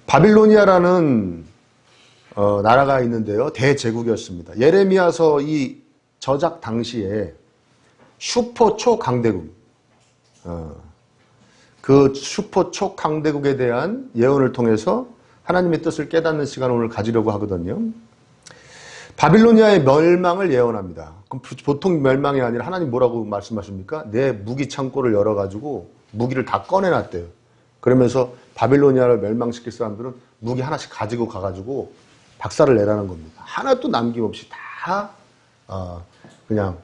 바빌로니아라는 나라가 있는데요. 대제국이었습니다. 예레미야서 이 저작 당시에 슈퍼 초강대국, 그 슈퍼 초강대국에 대한 예언을 통해서 하나님의 뜻을 깨닫는 시간을 오늘 가지려고 하거든요. 바빌로니아의 멸망을 예언합니다. 그럼 보통 멸망이 아니라 하나님 뭐라고 말씀하십니까? 내 무기 창고를 열어가지고 무기를 다 꺼내놨대요. 그러면서 바빌로니아를 멸망시킬 사람들은 무기 하나씩 가지고 가가지고 박살을 내라는 겁니다. 하나도 남김없이 다 그냥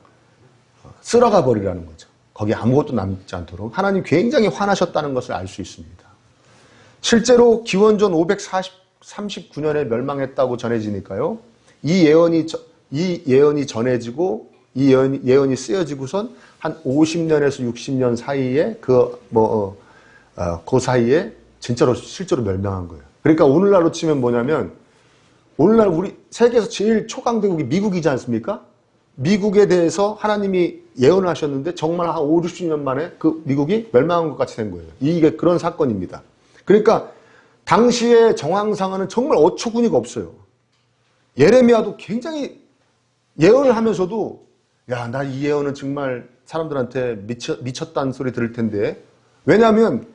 쓸어가 버리라는 거죠. 거기 아무것도 남지 않도록 하나님 굉장히 화나셨다는 것을 알 수 있습니다. 실제로 기원전 539년에 멸망했다고 전해지니까요. 이 예언이 전해지고 이 예언이 쓰여지고선 한 50년에서 60년 사이에 그 사이에 진짜로 실제로 멸망한 거예요. 그러니까 오늘날로 치면 뭐냐면 오늘날 우리 세계에서 제일 초강대국이 미국이지 않습니까? 미국에 대해서 하나님이 예언을 하셨는데 정말 한 5, 60년 만에 그 미국이 멸망한 것 같이 된 거예요. 이게 그런 사건입니다. 그러니까 당시의 정황상은 정말 어처구니가 없어요. 예레미야도 굉장히 예언을 하면서도 야, 나 이 예언은 정말 사람들한테 미쳤다는 소리 들을 텐데 왜냐하면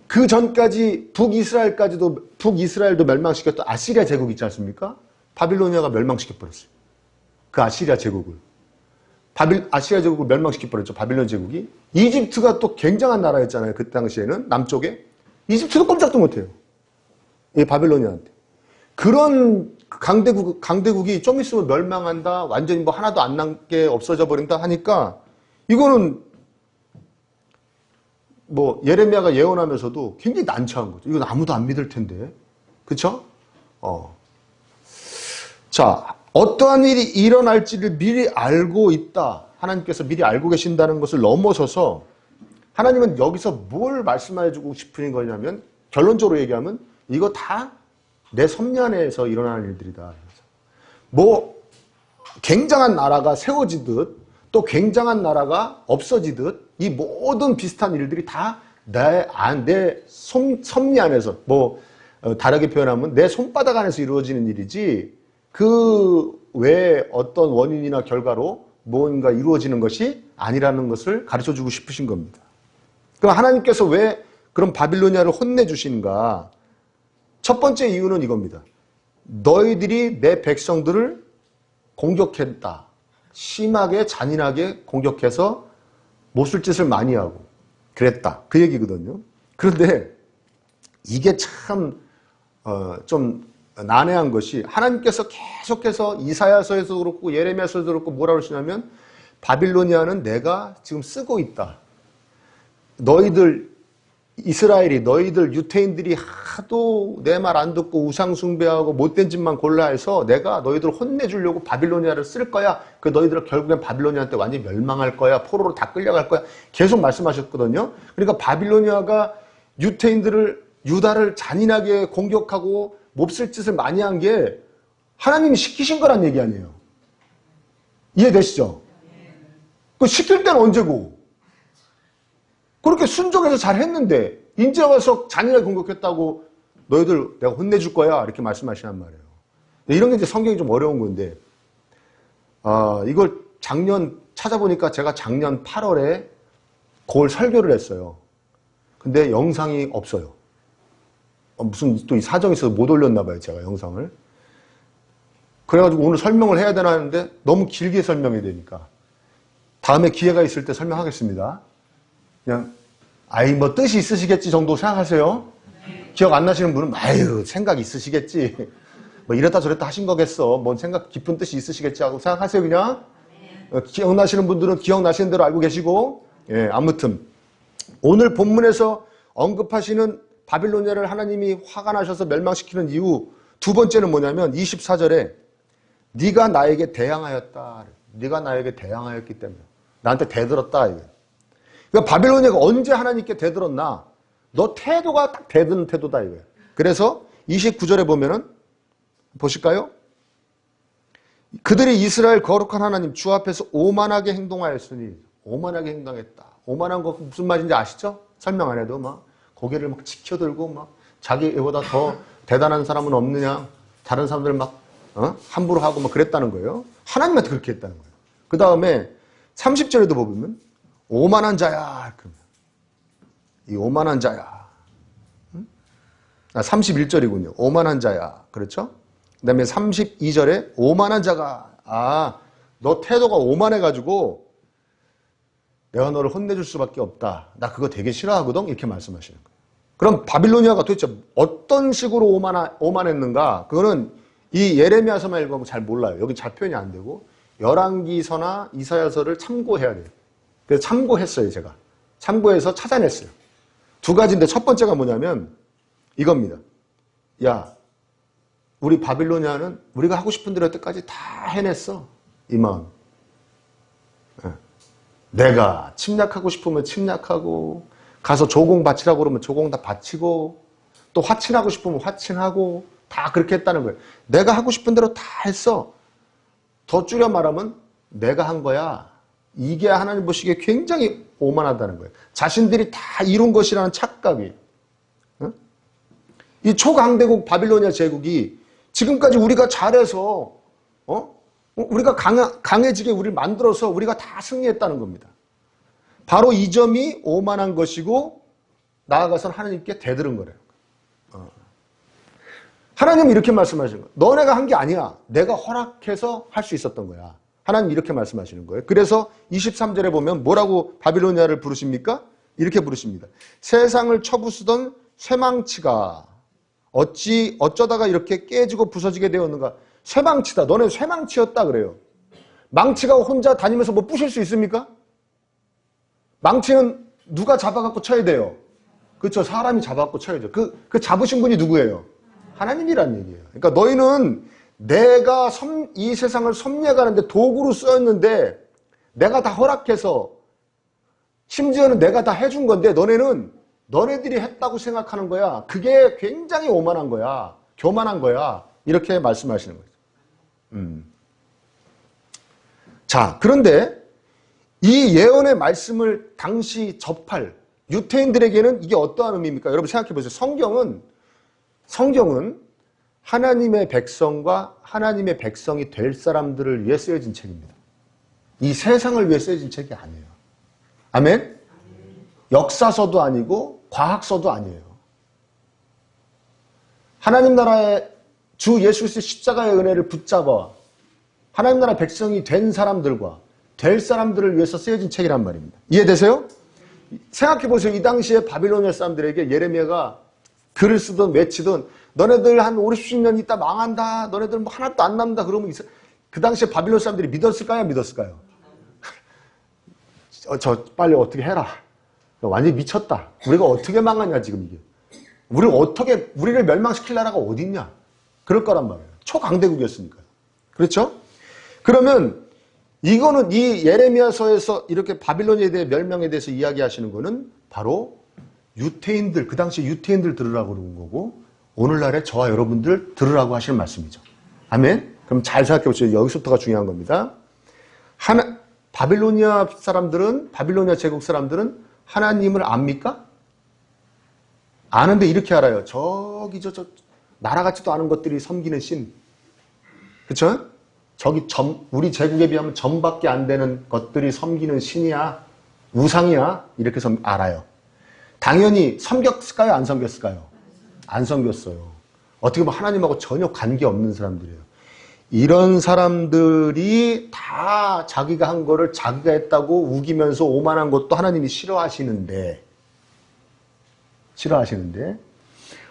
그 전까지 북이스라엘도 멸망시켰던 아시리아 제국 있지 않습니까? 바빌로니아가 멸망시켜버렸어요. 그 아시리아 제국을. 아시리아 제국을 멸망시켜버렸죠. 바빌론 제국이. 이집트가 또 굉장한 나라였잖아요. 그 당시에는. 남쪽에. 이집트도 꼼짝도 못해요. 이 바빌로니아한테. 그런 강대국이 좀 있으면 멸망한다. 완전히 뭐 하나도 안 남게 없어져 버린다 하니까 이거는 뭐 예레미야가 예언하면서도 굉장히 난처한 거죠. 이건 아무도 안 믿을 텐데. 그쵸? 자, 어떠한 일이 일어날지를 미리 알고 있다. 하나님께서 미리 알고 계신다는 것을 넘어서서 하나님은 여기서 뭘 말씀해주고 싶은 거냐면 결론적으로 얘기하면 이거 다 내 섭리 안에서 일어나는 일들이다. 뭐 굉장한 나라가 세워지듯 또 굉장한 나라가 없어지듯 이 모든 비슷한 일들이 다 내 섭리 안에서 뭐 다르게 표현하면 내 손바닥 안에서 이루어지는 일이지 그 외에 어떤 원인이나 결과로 뭔가 이루어지는 것이 아니라는 것을 가르쳐주고 싶으신 겁니다. 그럼 하나님께서 왜 그런 바빌로니아를 혼내주시는가? 첫 번째 이유는 이겁니다. 너희들이 내 백성들을 공격했다. 심하게 잔인하게 공격해서 못쓸 짓을 많이 하고 그랬다. 그 얘기거든요. 그런데 이게 참 좀 난해한 것이 하나님께서 계속해서 이사야서에서 그렇고 예레미야서에서 그렇고 뭐라고 그러시냐면 바빌로니아는 내가 지금 쓰고 있다. 너희들 이스라엘이 너희들 유태인들이 하도 내 말 안 듣고 우상 숭배하고 못된 짓만 골라 해서 내가 너희들 혼내주려고 바빌로니아를 쓸 거야. 그 너희들은 결국엔 바빌로니아한테 완전히 멸망할 거야. 포로로 다 끌려갈 거야. 계속 말씀하셨거든요. 그러니까 바빌로니아가 유다를 잔인하게 공격하고 몹쓸 짓을 많이 한 게 하나님이 시키신 거란 얘기 아니에요. 이해되시죠? 그 시킬 때는 언제고? 그렇게 순종해서 잘했는데 이제 와서 잔인하게 공격했다고 너희들 내가 혼내줄 거야 이렇게 말씀하시란 말이에요. 이런 게 이제 성경이 좀 어려운 건데 이걸 작년 찾아보니까 제가 작년 8월에 그걸 설교를 했어요. 근데 영상이 없어요. 무슨 또 이 사정이 있어서 못 올렸나 봐요, 제가 영상을. 그래가지고 오늘 설명을 해야 되나 하는데 너무 길게 설명해야 되니까 다음에 기회가 있을 때 설명하겠습니다. 그냥 뭐 뜻이 있으시겠지 정도 생각하세요. 기억 안 나시는 분은 생각 있으시겠지. 뭐 이랬다 저랬다 하신 거겠어. 뭔 생각 깊은 뜻이 있으시겠지 하고 생각하세요 그냥. 기억나시는 분들은 기억나시는 대로 알고 계시고. 아무튼 오늘 본문에서 언급하시는 바빌로니아를 하나님이 화가 나셔서 멸망시키는 이유 두 번째는 뭐냐면 24절에 네가 나에게 대항하였다. 네가 나에게 대항하였기 때문에 나한테 대들었다. 이게. 그러니까 바빌로니아가 언제 하나님께 대들었나? 너 태도가 딱 대드는 태도다 이거예요. 그래서 29절에 보면은 보실까요? 그들이 이스라엘 거룩한 하나님 주 앞에서 오만하게 행동하였으니 오만하게 행동했다. 오만한 거 무슨 말인지 아시죠? 설명 안 해도 막 고개를 막 치켜들고 막 자기보다 대단한 사람은 없느냐? 다른 사람들 막 함부로 하고 막 그랬다는 거예요. 하나님한테 그렇게 했다는 거예요. 그 다음에 30절에도 보면 오만한 자야. 이 오만한 자야. 31절이군요. 오만한 자야. 그렇죠? 그 다음에 32절에 오만한 자가 너 태도가 오만해가지고 내가 너를 혼내줄 수밖에 없다. 나 그거 되게 싫어하거든. 이렇게 말씀하시는 거예요. 그럼 바빌로니아가 도대체 어떤 식으로 오만했는가? 그거는 이 예레미야서만 읽으면 잘 몰라요. 여기 잘 표현이 안 되고 열왕기서나 이사야서를 참고해야 돼요. 그래서 참고했어요. 제가 참고해서 찾아냈어요. 두 가지인데 첫 번째가 뭐냐면 이겁니다. 야, 우리 바빌로니아는 우리가 하고 싶은 대로 여태까지 다 해냈어. 이 마음. 내가 침략하고 싶으면 침략하고 가서 조공 바치라고 그러면 조공 다 바치고 또 화친하고 싶으면 화친하고 다 그렇게 했다는 거예요. 내가 하고 싶은 대로 다 했어. 더 줄여 말하면 내가 한 거야. 이게 하나님 보시기에 굉장히 오만하다는 거예요. 자신들이 다 이룬 것이라는 착각이. 이 초강대국 바빌로니아 제국이 지금까지 우리가 잘해서 우리가 강해지게 우리를 만들어서 우리가 다 승리했다는 겁니다. 바로 이 점이 오만한 것이고 나아가서는 하나님께 대들은 거래요. 하나님은 이렇게 말씀하시는 거예요. 너네가 한 게 아니야. 내가 허락해서 할 수 있었던 거야. 하나님 이렇게 말씀하시는 거예요. 그래서 23절에 보면 뭐라고 바빌로니아를 부르십니까? 이렇게 부르십니다. 세상을 쳐부수던 쇠망치가 어쩌다가 이렇게 깨지고 부서지게 되었는가? 쇠망치다. 너네 쇠망치였다 그래요. 망치가 혼자 다니면서 뭐 부실 수 있습니까? 망치는 누가 잡아갖고 쳐야 돼요? 그렇죠. 사람이 잡아갖고 쳐야죠. 그 잡으신 분이 누구예요? 하나님이란 얘기예요. 그러니까 너희는 내가 이 세상을 섭리해가는데 도구로 쓰였는데 내가 다 허락해서 심지어는 내가 다 해준 건데 너네들이 했다고 생각하는 거야. 그게 굉장히 오만한 거야. 교만한 거야. 이렇게 말씀하시는 거죠. 자, 그런데 이 예언의 말씀을 당시 접할 유태인들에게는 이게 어떠한 의미입니까? 여러분 생각해 보세요. 성경은 하나님의 백성과 하나님의 백성이 될 사람들을 위해 쓰여진 책입니다. 이 세상을 위해 쓰여진 책이 아니에요. 아멘? 역사서도 아니고 과학서도 아니에요. 하나님 나라의 주 예수 그리스도의 십자가의 은혜를 붙잡아 하나님 나라 백성이 된 사람들과 될 사람들을 위해서 쓰여진 책이란 말입니다. 이해되세요? 생각해보세요. 이 당시에 바빌로니아 사람들에게 예레미야가 글을 쓰든 외치든 너네들 한 50, 60년 있다 망한다. 너네들 뭐 하나도 안 남다. 그러면 그 당시에 바빌론 사람들이 믿었을까요? 믿었을까요? 저 빨리 어떻게 해라. 완전히 미쳤다. 우리가 어떻게 망하냐 지금 이게. 우리를 멸망시킬 나라가 어딨냐. 그럴 거란 말이에요. 초강대국이었으니까요. 그렇죠? 그러면 이거는 이 예레미야서에서 이렇게 바빌론에 대해 멸망에 대해서 이야기하시는 거는 바로 유태인들, 그 당시 유태인들 들으라고 그러는 거고 오늘날에 저와 여러분들 들으라고 하시는 말씀이죠. 아멘? 그럼 잘 생각해 보세요. 여기서부터가 중요한 겁니다. 바빌로니아 제국 사람들은 하나님을 압니까? 아는데 이렇게 알아요. 저기 저 나라 같지도 않은 것들이 섬기는 신. 그쵸? 저기 우리 제국에 비하면 점밖에 안 되는 것들이 섬기는 신이야. 우상이야. 이렇게 해서 알아요. 당연히 섬겼을까요? 안 섬겼을까요? 안 섬겼어요. 어떻게 보면 하나님하고 전혀 관계없는 사람들이에요. 이런 사람들이 다 자기가 한 거를 자기가 했다고 우기면서 오만한 것도 하나님이 싫어하시는데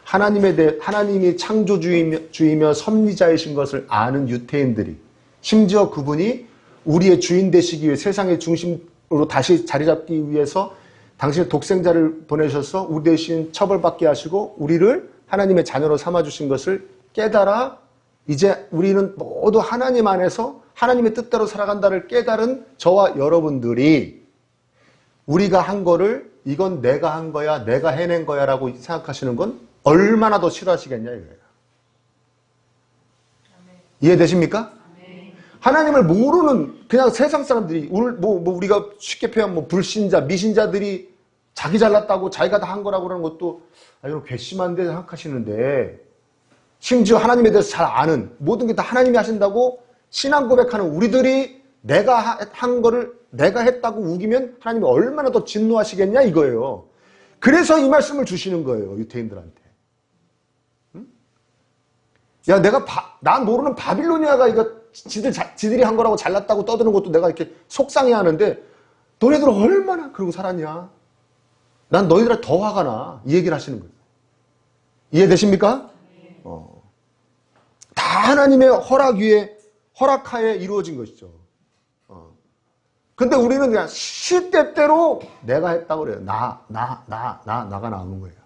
하나님이 창조주이며 섭리자이신 것을 아는 유태인들이 심지어 그분이 우리의 주인 되시기 위해 세상의 중심으로 다시 자리 잡기 위해서 당신의 독생자를 보내셔서 우리 대신 처벌받게 하시고 우리를 하나님의 자녀로 삼아주신 것을 깨달아 이제 우리는 모두 하나님 안에서 하나님의 뜻대로 살아간다를 깨달은 저와 여러분들이 우리가 한 거를 이건 내가 한 거야, 내가 해낸 거야 라고 생각하시는 건 얼마나 더 싫어하시겠냐 이거예요. 이해되십니까? 하나님을 모르는 그냥 세상 사람들이 우리가 쉽게 표현하면 불신자, 미신자들이 자기 잘났다고 자기가 다 한 거라고 그러는 것도 이거 괘씸한데 생각하시는데 심지어 하나님에 대해서 잘 아는, 모든 게 다 하나님이 하신다고 신앙 고백하는 우리들이 내가 한 거를 내가 했다고 우기면 하나님이 얼마나 더 진노하시겠냐 이거예요. 그래서 이 말씀을 주시는 거예요, 유대인들한테. 응? 야, 난 모르는 바빌로니아가 이거 지들이 한 거라고 잘났다고 떠드는 것도 내가 이렇게 속상해 하는데 너네들 얼마나 그러고 살았냐? 난 너희들한테 더 화가 나. 이 얘기를 하시는 거예요. 이해되십니까? 다 하나님의 허락하에 이루어진 것이죠. 근데 우리는 그냥 시대대로 내가 했다고 그래요. 나가 나오는 거예요.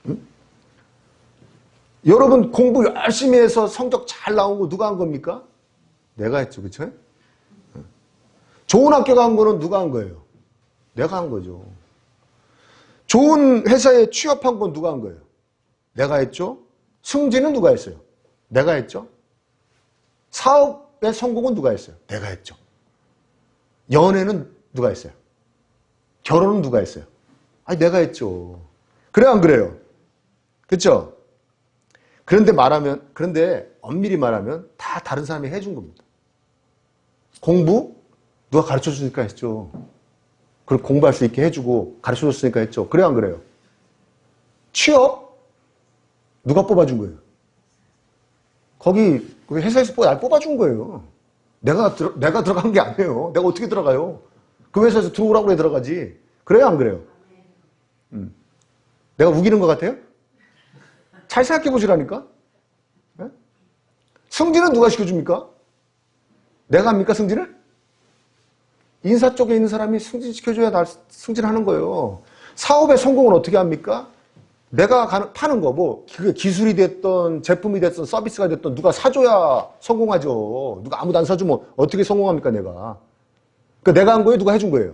응? 여러분 공부 열심히 해서 성적 잘 나온 거 누가 한 겁니까? 내가 했죠. 그쵸? 좋은 학교 간 거는 누가 한 거예요? 내가 한 거죠. 좋은 회사에 취업한 건 누가 한 거예요? 내가 했죠. 승진은 누가 했어요? 내가 했죠. 사업의 성공은 누가 했어요? 내가 했죠. 연애는 누가 했어요? 결혼은 누가 했어요? 아니, 내가 했죠. 그래요, 안 그래요? 그렇죠? 그런데 엄밀히 말하면 다 다른 사람이 해준 겁니다. 공부? 누가 가르쳐 주니까 했죠. 그리고 공부할 수 있게 해주고 가르쳐 줬으니까 했죠. 그래요, 안 그래요? 취업? 누가 뽑아준 거예요? 거기 회사에서 날 뽑아준 거예요. 내가 들어간 게 아니에요. 내가 어떻게 들어가요? 그 회사에서 들어오라고 그래 들어가지. 그래요, 안 그래요? 내가 우기는 것 같아요? 잘 생각해 보시라니까. 네? 승진은 누가 시켜줍니까? 내가 합니까, 승진을? 인사 쪽에 있는 사람이 승진시켜줘야 승진하는 거예요. 사업의 성공은 어떻게 합니까? 내가 파는 거, 그게 기술이 됐던, 제품이 됐던, 서비스가 됐던, 누가 사줘야 성공하죠. 누가 아무도 안 사주면 어떻게 성공합니까, 내가? 그러니까 내가 한 거예요? 누가 해준 거예요?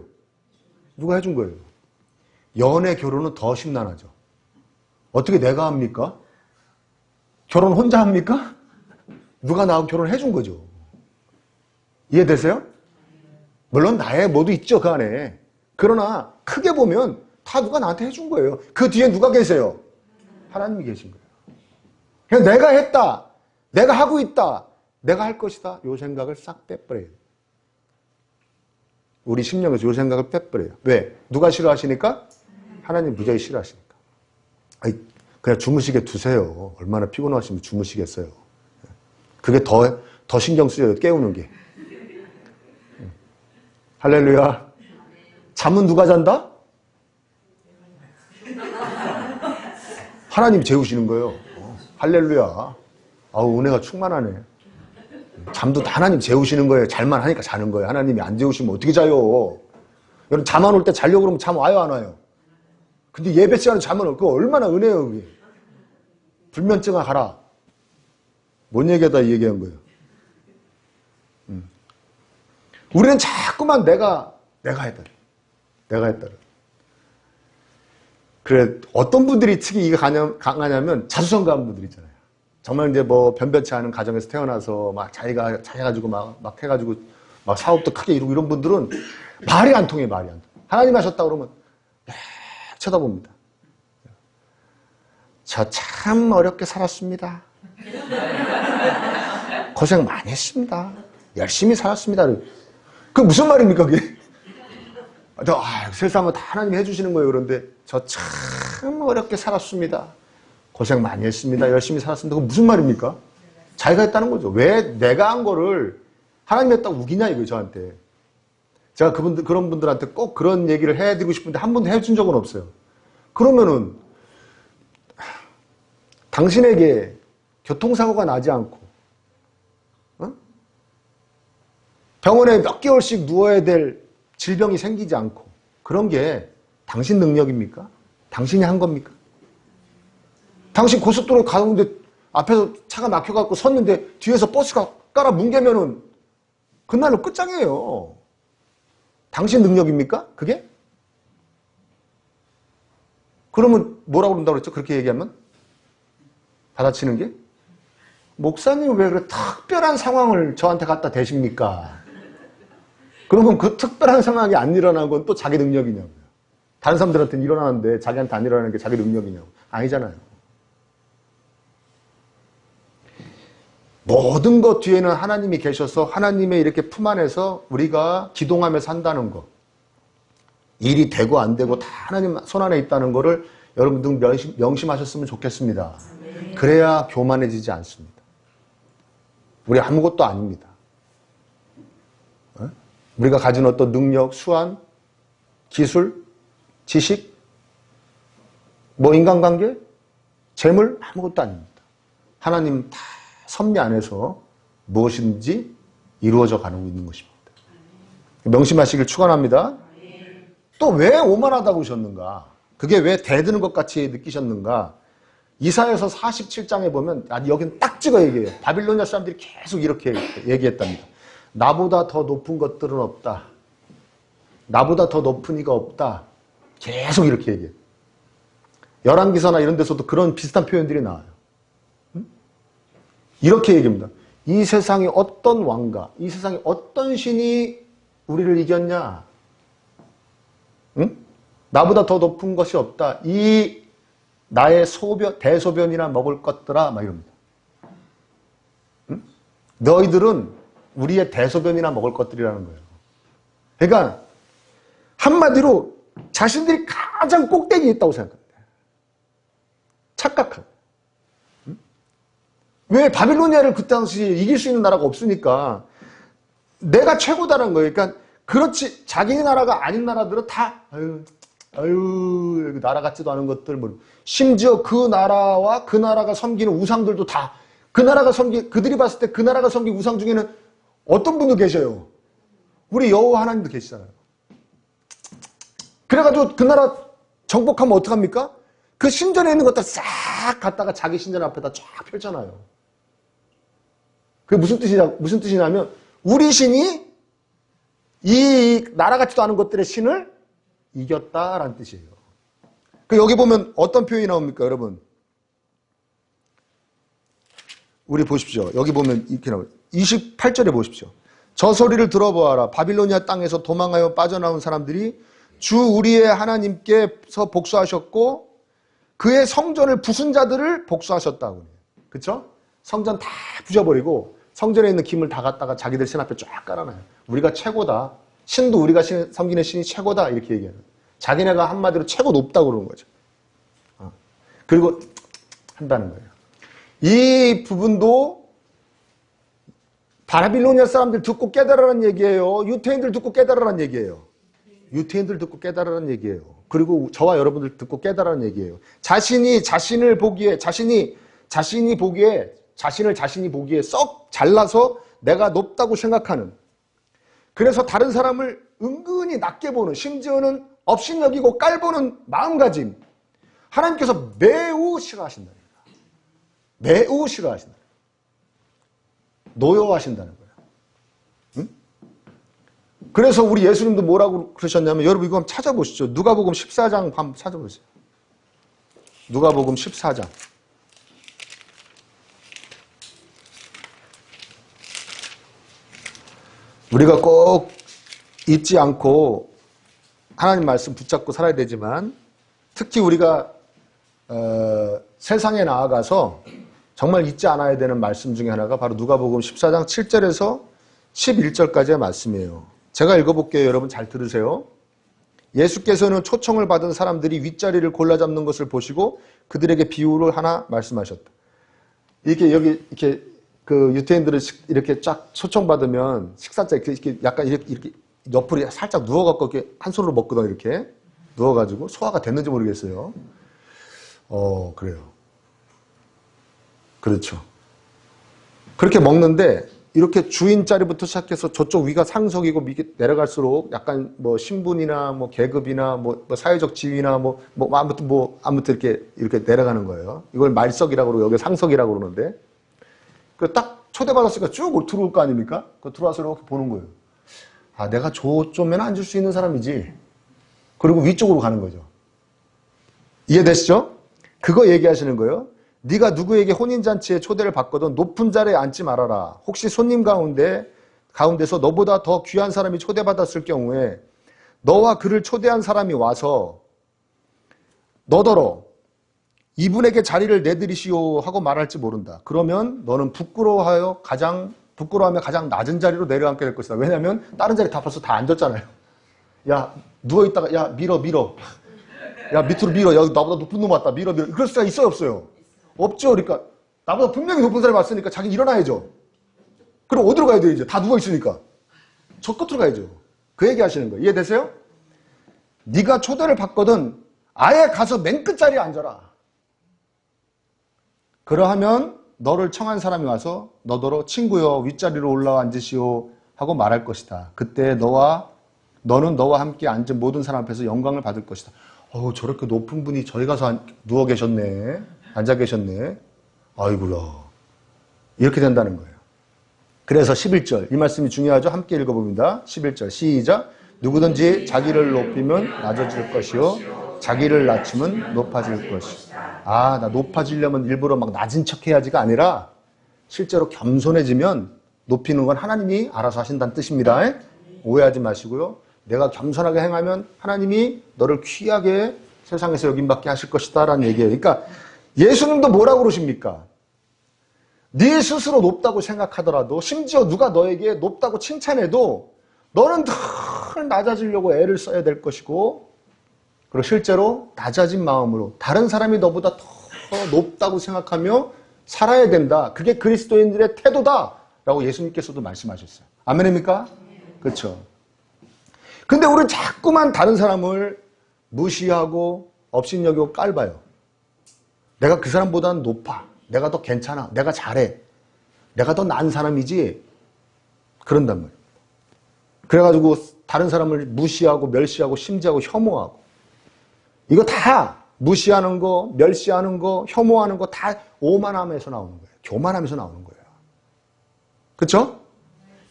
누가 해준 거예요? 연애, 결혼은 더 심란하죠. 어떻게 내가 합니까? 결혼 혼자 합니까? 누가 나하고 결혼을 해준 거죠. 이해되세요? 물론 나의 뭐도 있죠, 그 안에. 그러나 크게 보면 다 누가 나한테 해준 거예요. 그 뒤에 누가 계세요? 하나님이 계신 거예요. 그냥 내가 했다. 내가 하고 있다. 내가 할 것이다. 요 생각을 싹 빼버려요. 우리 심령에서 요 생각을 빼버려요. 왜? 누가 싫어하시니까? 하나님 무지하게 싫어하시니까. 그냥 주무시게 두세요. 얼마나 피곤하시면 주무시겠어요. 그게 더 신경 쓰여요. 깨우는 게. 할렐루야. 잠은 누가 잔다? 하나님이 재우시는 거예요. 할렐루야. 아우, 은혜가 충만하네. 잠도 다 하나님 재우시는 거예요. 잘만 하니까 자는 거예요. 하나님이 안 재우시면 어떻게 자요? 여러분, 잠 안 올 때 자려고 그러면 잠 와요, 안 와요? 근데 예배 시간에 잠은 올 거 얼마나 은혜예요, 그게. 불면증아 가라. 뭔 얘기하다 이 얘기한 거예요. 우리는 자꾸만 내가 했다. 내가 했다. 그래, 어떤 분들이 특히 이게 강하냐면 자수성가한 분들 있잖아요. 정말 이제 변변치 않은 가정에서 태어나서 막 자기가 가지고 막 해가지고 막 사업도 크게 이루고 이런 분들은 말이 안 통해, 말이 안 통해. 하나님 하셨다 그러면 쳐다봅니다. 저 참 어렵게 살았습니다. 고생 많이 했습니다. 열심히 살았습니다. 그게 무슨 말입니까, 그게? 세상은 다 하나님이 해주시는 거예요. 그런데 저 참 어렵게 살았습니다. 고생 많이 했습니다. 열심히 살았습니다. 그게 무슨 말입니까? 자기가 했다는 거죠. 왜 내가 한 거를 하나님이 했다고 우기냐, 이거예요, 저한테. 제가 그런 분들한테 꼭 그런 얘기를 해드리고 싶은데 한 번도 해준 적은 없어요. 그러면은 당신에게 교통사고가 나지 않고 병원에 몇 개월씩 누워야 될 질병이 생기지 않고 그런 게 당신 능력입니까? 당신이 한 겁니까? 당신 고속도로 가는데 앞에서 차가 막혀갖고 섰는데 뒤에서 버스가 깔아 뭉개면은 그날로 끝장이에요. 당신 능력입니까? 그게? 그러면 뭐라고 그런다고 그랬죠? 그렇게 얘기하면? 받아치는 게? 목사님 왜 그래 특별한 상황을 저한테 갖다 대십니까? 그러면 그 특별한 상황이 안 일어난 건 또 자기 능력이냐고요. 다른 사람들한테는 일어나는데 자기한테 안 일어나는 게 자기 능력이냐고. 아니잖아요. 모든 것 뒤에는 하나님이 계셔서 하나님의 이렇게 품 안에서 우리가 기동하며 산다는 것. 일이 되고 안 되고 다 하나님 손 안에 있다는 것을 여러분들 명심하셨으면 좋겠습니다. 그래야 교만해지지 않습니다. 우리 아무것도 아닙니다. 우리가 가진 어떤 능력, 수완, 기술, 지식, 인간관계, 재물 아무것도 아닙니다. 하나님 다 섭리 안에서 무엇인지 이루어져 가고 있는 것입니다. 명심하시길 축원합니다. 또 왜 오만하다고 하셨는가? 그게 왜 대드는 것 같이 느끼셨는가? 이사야서 47장에 보면 여기는 딱 찍어 얘기해요. 바빌로니아 사람들이 계속 이렇게 얘기했답니다. 나보다 더 높은 것들은 없다. 나보다 더 높은 이가 없다. 계속 이렇게 얘기해요. 열왕기서나 이런 데서도 그런 비슷한 표현들이 나와요. 이렇게 얘기합니다. 이 세상에 어떤 왕가, 이 세상에 어떤 신이 우리를 이겼냐? 응? 나보다 더 높은 것이 없다. 이 나의 대소변이나 먹을 것들아, 막 이럽니다. 응? 너희들은 우리의 대소변이나 먹을 것들이라는 거예요. 그러니까 한마디로 자신들이 가장 꼭대기에 있다고 생각합니다. 착각하고. 응? 왜 바빌로니아를 그 당시에 이길 수 있는 나라가 없으니까 내가 최고다라는 거예요. 그러니까 그렇지 자기 나라가 아닌 나라들은 다 나라 같지도 않은 것들 심지어 그 나라와 그 나라가 섬기는 우상들도 다 그 나라가 그들이 봤을 때 그 나라가 섬긴 우상 중에는 어떤 분도 계셔요. 우리 여호와 하나님도 계시잖아요. 그래가지고 그 나라 정복하면 어떡합니까? 그 신전에 있는 것들 싹 갖다가 자기 신전 앞에다 쫙 펼쳐놔요. 그게 무슨 뜻이냐면 우리 신이 이 나라 같지도 않은 것들의 신을 이겼다라는 뜻이에요. 여기 보면 어떤 표현이 나옵니까, 여러분? 우리 보십시오. 여기 보면 이렇게 나와요. 28절에 보십시오. 저 소리를 들어보아라. 바빌로니아 땅에서 도망하여 빠져나온 사람들이 주 우리의 하나님께서 복수하셨고 그의 성전을 부순 자들을 복수하셨다고. 그렇죠? 성전 다 부셔버리고 성전에 있는 김을 다 갖다가 자기들 신 앞에 쫙 깔아놔요. 우리가 최고다. 신도 우리가 섬기는 신이 최고다. 이렇게 얘기해요. 자기네가 한마디로 최고 높다고 그러는 거죠. 그리고 한다는 거예요. 이 부분도 바빌로니아 사람들 듣고 깨달으라는 얘기예요. 유태인들 듣고 깨달으라는 얘기예요. 유태인들 듣고 깨달으라는 얘기예요. 그리고 저와 여러분들 듣고 깨달으라는 얘기예요. 자신이 자신을 보기에 자신이 보기에 썩 잘나서 내가 높다고 생각하는, 그래서 다른 사람을 은근히 낮게 보는, 심지어는 업신여기고 깔보는 마음가짐, 하나님께서 매우 싫어하신다. 매우 싫어하신다. 노여워하신다는 거예요. 응? 그래서 우리 예수님도 뭐라고 그러셨냐면, 여러분 이거 한번 찾아보시죠. 누가복음 14장 한번 찾아보세요. 누가복음 14장. 우리가 꼭 잊지 않고 하나님 말씀 붙잡고 살아야 되지만, 특히 우리가 세상에 나아가서 정말 잊지 않아야 되는 말씀 중에 하나가 바로 누가복음 14장 7절에서 11절까지의 말씀이에요. 제가 읽어볼게요. 여러분 잘 들으세요. 예수께서는 초청을 받은 사람들이 윗자리를 골라잡는 것을 보시고 그들에게 비유를 하나 말씀하셨다. 이렇게 그 유태인들은 이렇게 쫙 초청받으면 식사자 이렇게 약간 이렇게 옆으로 살짝 누워갖고 이렇게 한 손으로 먹거든. 이렇게 누워가지고 소화가 됐는지 모르겠어요. 그래요. 그렇죠. 그렇게 먹는데 이렇게 주인 자리부터 시작해서 저쪽 위가 상석이고 밑에 내려갈수록 약간 신분이나 계급이나 사회적 지위나 아무튼 이렇게 내려가는 거예요. 이걸 말석이라고 그러고 여기 상석이라고 그러는데, 딱 초대받았으니까 쭉 들어올 거 아닙니까? 들어와서 이렇게 보는 거예요. 아, 내가 저쪽면 앉을 수 있는 사람이지. 그리고 위쪽으로 가는 거죠. 이해되시죠? 그거 얘기하시는 거예요. 네가 누구에게 혼인잔치에 초대를 받거든 높은 자리에 앉지 말아라. 혹시 손님 가운데서 너보다 더 귀한 사람이 초대받았을 경우에 너와 그를 초대한 사람이 와서 너더러 이분에게 자리를 내드리시오 하고 말할지 모른다. 그러면 너는 부끄러워하며 가장 낮은 자리로 내려앉게 될 것이다. 왜냐하면 다른 자리 다 벌써 다 앉았잖아요. 야, 누워있다가, 야, 밀어. 야, 밑으로 밀어. 야, 나보다 높은 놈 왔다. 밀어. 그럴 수가 있어요, 없어요? 없죠. 그러니까, 나보다 분명히 높은 사람이 왔으니까 자기 일어나야죠. 그럼 어디로 가야 돼요, 이제? 다 누워있으니까. 저 끝으로 가야죠. 그 얘기 하시는 거예요. 이해되세요? 네가 초대를 받거든 아예 가서 맨 끝자리에 앉아라. 그러하면 너를 청한 사람이 와서 너더러 친구여 윗자리로 올라와 앉으시오 하고 말할 것이다. 그때 너는 너와 함께 앉은 모든 사람 앞에서 영광을 받을 것이다. 저렇게 높은 분이 저기 가서 누워 계셨네. 앉아 계셨네. 아이고야. 이렇게 된다는 거예요. 그래서 11절 이 말씀이 중요하죠. 함께 읽어봅니다. 11절 시작. 누구든지 자기를 높이면 낮아질 것이요 자기를 낮추면 높아질 것이요. 나 높아지려면 일부러 막 낮은 척 해야지가 아니라 실제로 겸손해지면 높이는 건 하나님이 알아서 하신다는 뜻입니다. 오해하지 마시고요. 내가 겸손하게 행하면 하나님이 너를 귀하게 세상에서 여김받게 하실 것이다 라는 얘기예요. 그러니까 예수님도 뭐라고 그러십니까? 네 스스로 높다고 생각하더라도 심지어 누가 너에게 높다고 칭찬해도 너는 늘 낮아지려고 애를 써야 될 것이고 그리고 실제로 낮아진 마음으로 다른 사람이 너보다 더 높다고 생각하며 살아야 된다. 그게 그리스도인들의 태도다라고 예수님께서도 말씀하셨어요. 아멘입니까? 그렇죠. 근데 우리는 자꾸만 다른 사람을 무시하고 업신여기고 깔봐요. 내가 그 사람보다는 높아. 내가 더 괜찮아. 내가 잘해. 내가 더 나은 사람이지. 그런단 말이에요. 그래가지고 다른 사람을 무시하고 멸시하고 심지하고 혐오하고 이거 다 무시하는 거, 멸시하는 거, 혐오하는 거 다 오만함에서 나오는 거예요. 교만함에서 나오는 거예요. 그렇죠?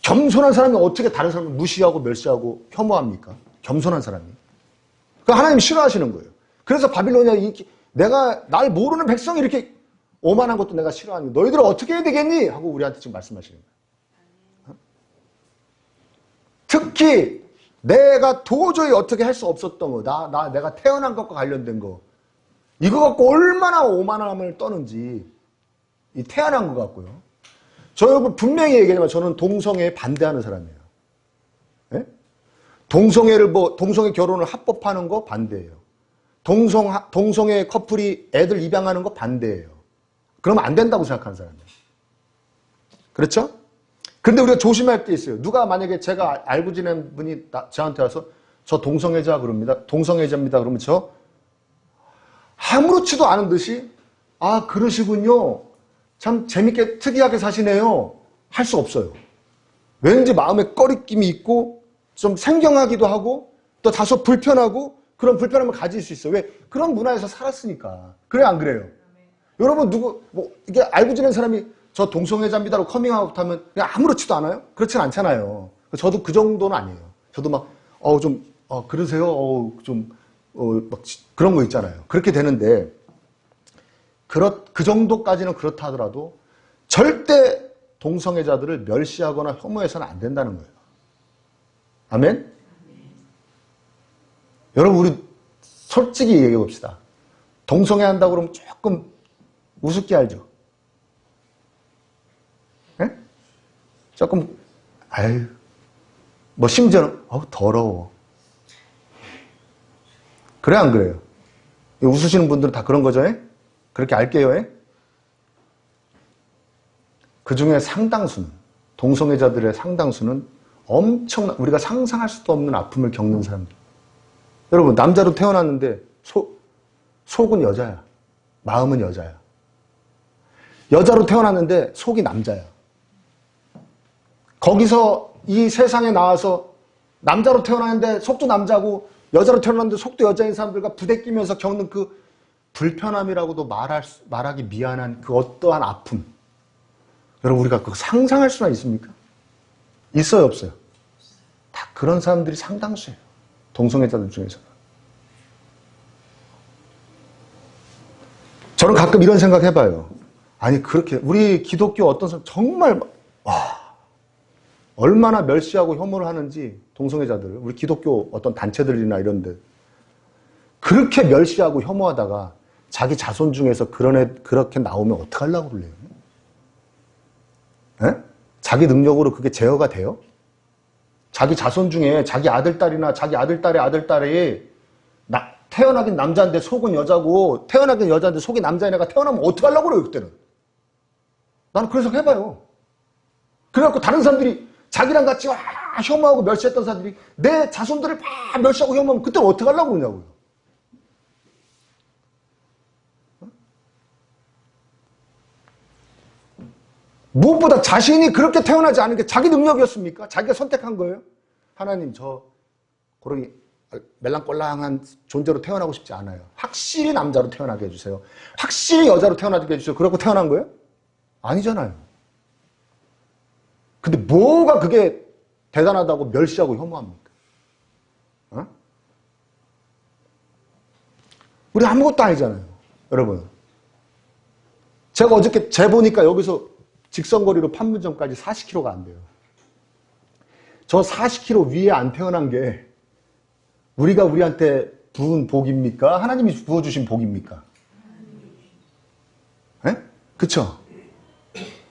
겸손한 사람이 어떻게 다른 사람을 무시하고 멸시하고 혐오합니까? 겸손한 사람이. 그 하나님 싫어하시는 거예요. 그래서 바빌로니아 내가 날 모르는 백성이 이렇게 오만한 것도 내가 싫어하는 거예요. 너희들은 어떻게 해야 되겠니? 하고 우리한테 지금 말씀하시는 거예요. 특히 내가 도저히 어떻게 할 수 없었던 거, 내가 태어난 것과 관련된 거, 이거 갖고 얼마나 오만함을 떠는지, 이 태어난 것 같고요. 저 여러분 분명히 얘기하지만 저는 동성애에 반대하는 사람이에요. 네? 동성애 결혼을 합법화하는 거 반대예요. 동성애 커플이 애들 입양하는 거 반대예요. 그러면 안 된다고 생각하는 사람이에요. 그렇죠? 근데 우리가 조심할 게 있어요. 누가 만약에 제가 알고 지낸 분이 저한테 와서 저 동성애자 그럽니다. 동성애자입니다. 그러면 저 아무렇지도 않은 듯이 그러시군요. 참 재밌게 특이하게 사시네요. 할 수 없어요. 왠지 마음에 꺼리낌이 있고 좀 생경하기도 하고 또 다소 불편하고 그런 불편함을 가질 수 있어요. 왜? 그런 문화에서 살았으니까. 그래 안 그래요? 여러분 이게 알고 지낸 사람이 저 동성애자입니다로 커밍아웃 하면 그냥 아무렇지도 않아요? 그렇진 않잖아요. 저도 그 정도는 아니에요. 저도 그러세요? 그런 거 있잖아요. 그렇게 되는데, 그 정도까지는 그렇다 하더라도 절대 동성애자들을 멸시하거나 혐오해서는 안 된다는 거예요. 아멘? 여러분, 우리 솔직히 얘기해 봅시다. 동성애 한다고 그러면 조금 우습게 알죠? 네? 조금, 심지어는, 더러워. 그래, 안 그래요? 웃으시는 분들은 다 그런 거죠? 그렇게 알게요? 그 중에 상당수는, 동성애자들의 상당수는 우리가 상상할 수도 없는 아픔을 겪는 사람들. 여러분, 남자로 태어났는데, 속은 여자야. 마음은 여자야. 여자로 태어났는데, 속이 남자야. 거기서 이 세상에 나와서 남자로 태어났는데 속도 남자고 여자로 태어났는데 속도 여자인 사람들과 부대끼면서 겪는 그 불편함이라고도 말하기 미안한 그 어떠한 아픔. 여러분 우리가 그거 상상할 수나 있습니까? 있어요 없어요? 다 그런 사람들이 상당수예요. 동성애자들 중에서는. 저는 가끔 이런 생각 해봐요. 아니 그렇게 우리 기독교 어떤 사람 정말 얼마나 멸시하고 혐오를 하는지 동성애자들을 우리 기독교 어떤 단체들이나 이런 데 그렇게 멸시하고 혐오하다가 자기 자손 중에서 그렇게 나오면 어떡하려고 그래요? 에? 자기 능력으로 그게 제어가 돼요? 자기 자손 중에 자기 아들딸이나 자기 아들딸의 아들딸이 태어나긴 남자인데 속은 여자고 태어나긴 여자인데 속이 남자인 애가 태어나면 어떡하려고 그래요 그때는? 나는 그래서 해봐요. 그래갖고 다른 사람들이 자기랑 같이 와 혐오하고 멸시했던 사람들이 내 자손들을 막 멸시하고 혐오하면 그때는 어떡하려고 그러냐고요. 무엇보다 자신이 그렇게 태어나지 않은 게 자기 능력이었습니까? 자기가 선택한 거예요? 하나님 저 그러니 멜랑꼴랑한 존재로 태어나고 싶지 않아요. 확실히 남자로 태어나게 해주세요. 확실히 여자로 태어나게 해주세요. 그러고 태어난 거예요? 아니잖아요. 근데 뭐가 그게 대단하다고 멸시하고 혐오합니까? 어? 우리 아무것도 아니잖아요. 여러분. 제가 어저께 재보니까 여기서 직선거리로 판문점까지 40km가 안 돼요. 저 40km 위에 안 태어난 게 우리가 우리한테 부은 복입니까? 하나님이 부어주신 복입니까? 예? 그쵸?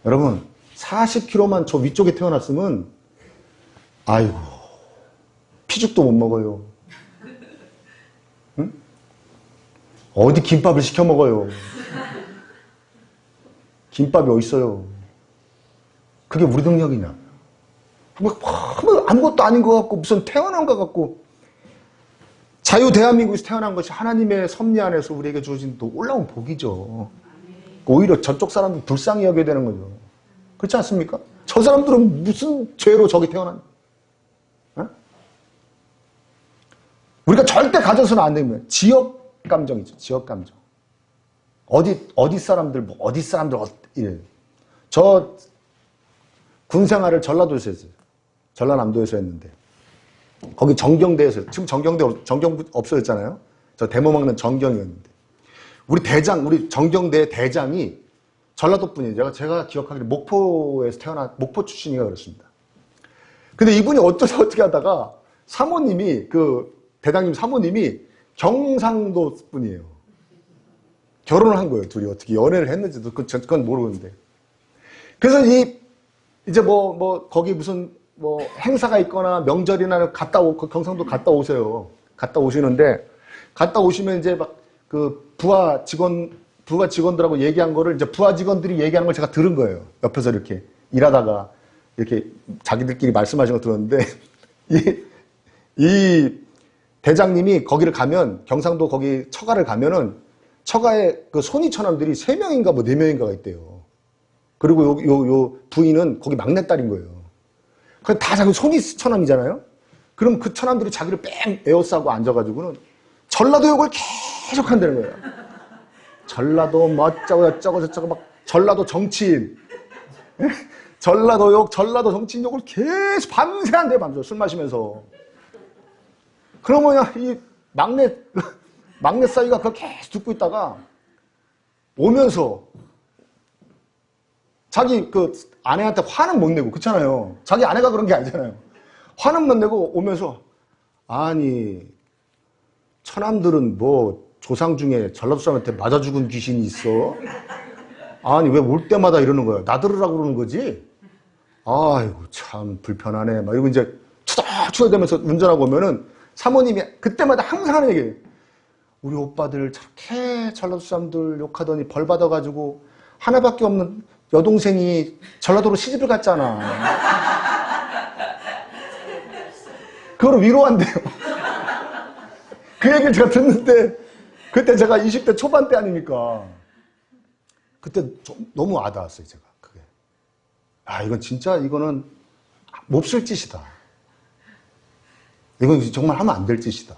여러분 40km만 저 위쪽에 태어났으면 아이고 피죽도 못 먹어요. 응? 어디 김밥을 시켜 먹어요. 김밥이 어딨어요. 그게 우리 능력이냐? 아무것도 아닌 것 같고 무슨 태어난 것 같고 자유 대한민국에서 태어난 것이 하나님의 섭리 안에서 우리에게 주어진 또 올라온 복이죠. 오히려 저쪽 사람들 불쌍히 여겨야 되는 거죠. 그렇지 않습니까? 저 사람들은 무슨 죄로 저기 태어난? 어? 우리가 절대 가져서는 안 됩니다. 지역 감정이죠. 지역 감정. 어디 사람들 이래. 저 군 생활을 전라도에서 했어요. 전라남도에서 했는데 거기 정경대에서 지금 정경 없어졌잖아요. 저 데모 막는 정경이었는데 우리 정경대 대장이 전라도 분이에요. 제가 기억하기로 목포에서 목포 출신이가 그렇습니다. 근데 이분이 어떻게 하다가 사모님이 대장님 사모님이 경상도 분이에요. 결혼을 한 거예요. 둘이 어떻게 연애를 했는지도 그건 모르는데. 그래서 이제 거기 무슨 행사가 있거나 명절이나 경상도 갔다 오세요. 갔다 오시는데 갔다 오시면 이제 막 부하 직원들하고 얘기한 거를 이제 부하 직원들이 얘기하는 걸 제가 들은 거예요. 옆에서 이렇게 일하다가 이렇게 자기들끼리 말씀하신 거 들었는데 이 대장님이 거기를 가면 경상도 거기 처가를 가면은 처가에 손이처남들이 3명인가 4명인가가 있대요. 그리고 요 부인은 거기 막내딸인 거예요. 그럼 다 자기 손이처남이잖아요. 그럼 그 처남들이 자기를 뺑 에워싸고 앉아가지고는 전라도 욕을 계속 한다는 거예요. 전라도 어쩌고 저쩌고 막 전라도 정치인 전라도 욕 전라도 정치인 욕을 계속 밤새 한대요. 밤새 술 마시면서. 그러면 이 막내 사위가 그걸 계속 듣고 있다가 오면서 자기 아내한테 화는 못 내고 그렇잖아요. 자기 아내가 그런 게 아니잖아요. 화는 못 내고 오면서 아니 처남들은 조상 중에 전라도 사람한테 맞아 죽은 귀신이 있어? 아니 왜 올 때마다 이러는 거야? 나들으라고 그러는 거지? 아이고 참 불편하네. 막 이러고 이제 투덜투덜대면서 운전하고 오면은 사모님이 그때마다 항상 하는 얘기예요. 우리 오빠들 저렇게 전라도 사람들 욕하더니 벌 받아가지고 하나밖에 없는 여동생이 전라도로 시집을 갔잖아. 그걸 위로한대요. 그 얘기를 제가 듣는데 그때 제가 20대 초반 때 아닙니까? 그때 너무 와닿았어요, 제가. 그게. 이건 진짜 이거는 몹쓸 짓이다. 이건 정말 하면 안 될 짓이다.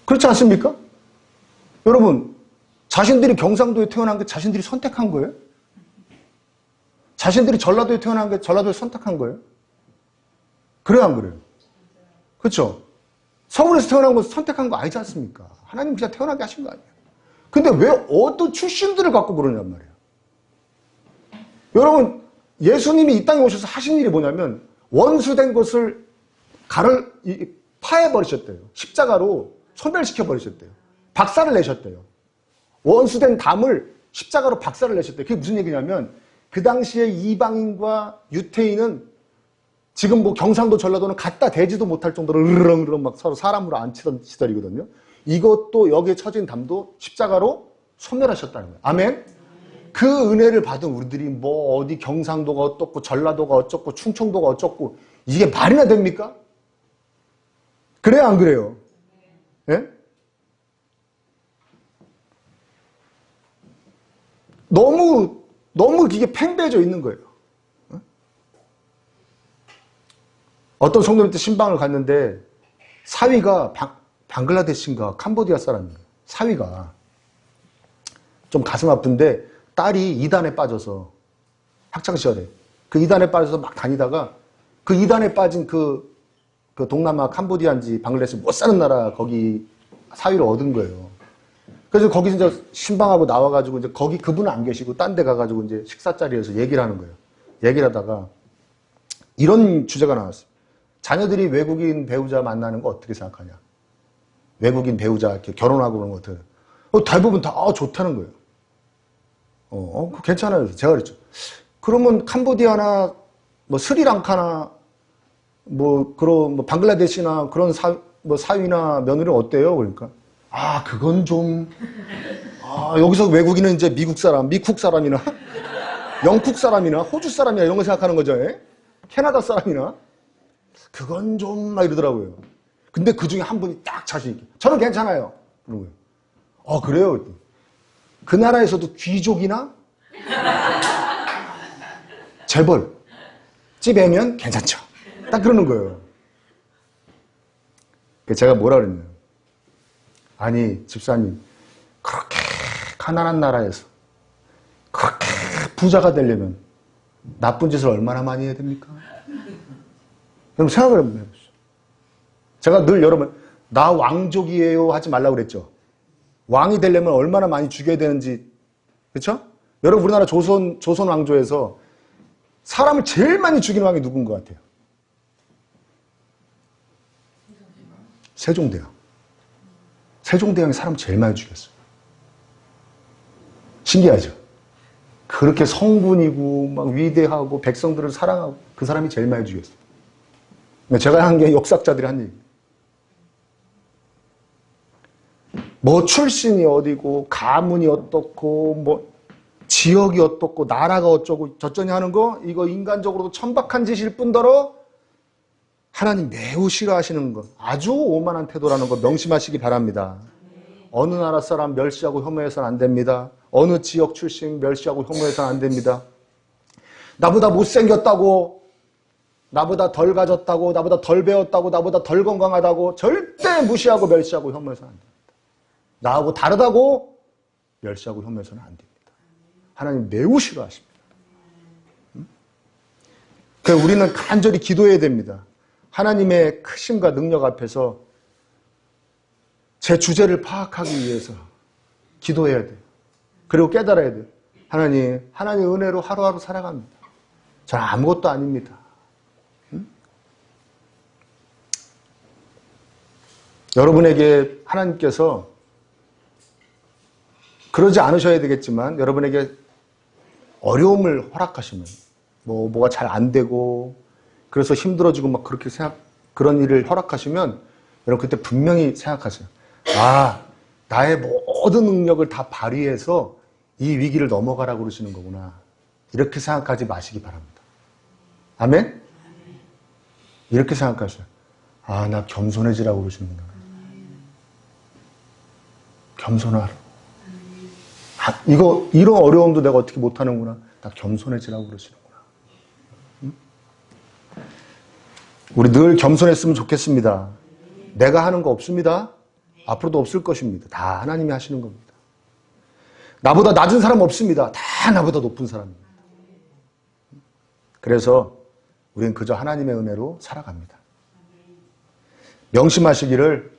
그렇지 않습니까? 여러분, 자신들이 경상도에 태어난 게 자신들이 선택한 거예요? 자신들이 전라도에 태어난 게 전라도에 선택한 거예요? 그래요, 안 그래요? 그렇죠? 서울에서 태어난 건 선택한 거 아니지 않습니까? 하나님 그냥 태어나게 하신 거 아니에요? 근데 왜 어떤 출신들을 갖고 그러냔 말이에요? 여러분, 예수님이 이 땅에 오셔서 하신 일이 뭐냐면 원수된 것을 파해버리셨대요. 십자가로 소멸시켜버리셨대요. 박살을 내셨대요. 원수된 담을 십자가로 박살을 내셨대요. 그게 무슨 얘기냐면 그 당시에 이방인과 유태인은 지금 뭐 경상도 전라도는 갖다 대지도 못할 정도로 으르렁으르렁 막 서로 사람으로 안 치던 시절이거든요. 이것도 여기에 처진 담도 십자가로 소멸하셨다는 거예요. 아멘? 그 은혜를 받은 우리들이 뭐 어디 경상도가 어떻고 전라도가 어쩌고 충청도가 어쩌고 이게 말이나 됩니까? 그래요, 안 그래요? 예? 너무 이게 팽배해져 있는 거예요. 어떤 성도님한테 신방을 갔는데 사위가 방글라데시인가 캄보디아 사람이에요. 사위가 좀 가슴 아픈데 딸이 이단에 빠져서 학창시절에 그 이단에 빠져서 막 다니다가 그 이단에 빠진 그 동남아 캄보디아인지 방글라데시 못 사는 나라 거기 사위를 얻은 거예요. 그래서 거기서 이제 신방하고 나와가지고 이제 거기 그분은 안 계시고 딴 데 가가지고 이제 식사 자리에서 얘기를 하는 거예요. 얘기를 하다가 이런 주제가 나왔어요. 자녀들이 외국인 배우자 만나는 거 어떻게 생각하냐? 외국인 배우자 이렇게 결혼하고 그런 거 어떻게? 대부분 다 좋다는 거예요. 괜찮아요. 제가 그랬죠. 그러면 캄보디아나 뭐 스리랑카나 뭐 그런 뭐 방글라데시나 그런 사위나 며느리는 어때요? 그러니까 그건 좀 여기서 외국인은 이제 미국 사람이나 영국 사람이나 호주 사람이나 이런 거 생각하는 거죠. 캐나다 사람이나 그건 좀 막 이러더라고요. 근데 그 중에 한 분이 딱 자신 있게 저는 괜찮아요. 그런 거예요. 그래요? 그 나라에서도 귀족이나 재벌 집에면 괜찮죠. 딱 그러는 거예요. 제가 뭐라 그랬냐면 아니 집사님 그렇게 가난한 나라에서 그렇게 부자가 되려면 나쁜 짓을 얼마나 많이 해야 됩니까? 그럼 생각을 한번 해보시죠. 제가 늘 여러분 나 왕족이에요 하지 말라고 그랬죠. 왕이 되려면 얼마나 많이 죽여야 되는지 그렇죠? 여러분 우리나라 조선 왕조에서 사람을 제일 많이 죽이는 왕이 누군 것 같아요? 세종대왕. 세종대왕이 사람 제일 많이 죽였어요. 신기하죠? 그렇게 성군이고 막 위대하고 백성들을 사랑하고 그 사람이 제일 많이 죽였어요. 제가 한 게 역사학자들이 한 얘기. 뭐 출신이 어디고 가문이 어떻고 뭐 지역이 어떻고 나라가 어쩌고 저쩌니 하는 거 이거 인간적으로도 천박한 짓일 뿐더러 하나님 매우 싫어하시는 것 아주 오만한 태도라는 거 명심하시기 바랍니다. 어느 나라 사람 멸시하고 혐오해서는 안 됩니다. 어느 지역 출신 멸시하고 혐오해서는 안 됩니다. 나보다 못생겼다고 나보다 덜 가졌다고 나보다 덜 배웠다고 나보다 덜 건강하다고 절대 무시하고 멸시하고 혐오해서는 안 됩니다. 나하고 다르다고 멸시하고 혐오해서는 안 됩니다. 하나님 매우 싫어하십니다. 그래서 우리는 간절히 기도해야 됩니다. 하나님의 크심과 능력 앞에서 제 주제를 파악하기 위해서 기도해야 돼요. 그리고 깨달아야 돼요. 하나님 은혜로 하루하루 살아갑니다. 저는 아무것도 아닙니다. 여러분에게 하나님께서 그러지 않으셔야 되겠지만 여러분에게 어려움을 허락하시면 뭐가 잘 안 되고 그래서 힘들어지고 막 그렇게 그런 일을 허락하시면 여러분 그때 분명히 생각하세요. 나의 모든 능력을 다 발휘해서 이 위기를 넘어가라고 그러시는 거구나. 이렇게 생각하지 마시기 바랍니다. 아멘? 이렇게 생각하세요. 나 겸손해지라고 그러시는구나. 겸손하라. 이런 어려움도 내가 어떻게 못하는구나. 나 겸손해지라고 그러시는구나. 우리 늘 겸손했으면 좋겠습니다. 내가 하는 거 없습니다. 앞으로도 없을 것입니다. 다 하나님이 하시는 겁니다. 나보다 낮은 사람 없습니다. 다 나보다 높은 사람입니다. 그래서 우리는 그저 하나님의 은혜로 살아갑니다. 명심하시기를